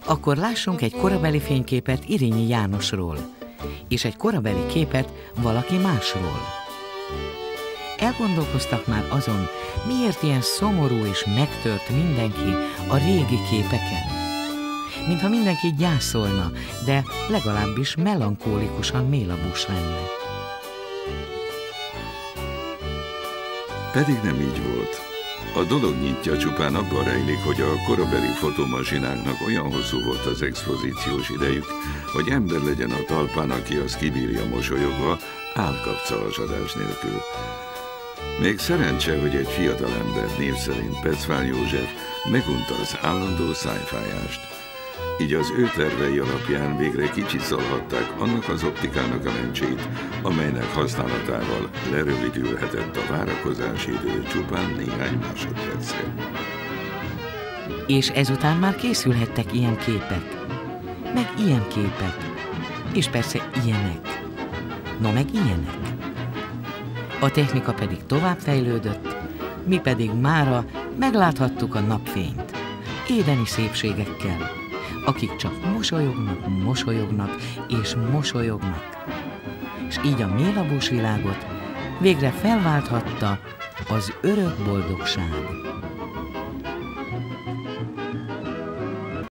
Akkor lássunk egy korabeli fényképet Irényi Jánosról, és egy korabeli képet valaki másról. Elgondolkoztak már azon, miért ilyen szomorú és megtört mindenki a régi képeken? Mintha mindenki gyászolna, de legalábbis melankólikusan mélabús lenne. Pedig nem így volt. A dolog nyitja csupán abban rejlik, hogy a korabeli fotómasináknak olyan hosszú volt az expozíciós idejük, hogy ember legyen a talpán, aki azt kibírja mosolyogva, állkapcalasadás nélkül. Még szerencse, hogy egy fiatalember, név szerint Pecvál József megunta az állandó szájfájást. Így az ő tervei alapján végre kicsiszolhatták annak az optikának a lencsét, amelynek használatával lerövidülhetett a várakozási idő csupán néhány másodpercre. És ezután már készülhettek ilyen képek, meg ilyen képek, és persze ilyenek, no meg ilyenek. A technika pedig továbbfejlődött, mi pedig mára megláthattuk a napfényt, édeni szépségekkel, akik csak mosolyognak, mosolyognak és mosolyognak. És így a mélabús világot végre felválthatta az örök boldogság.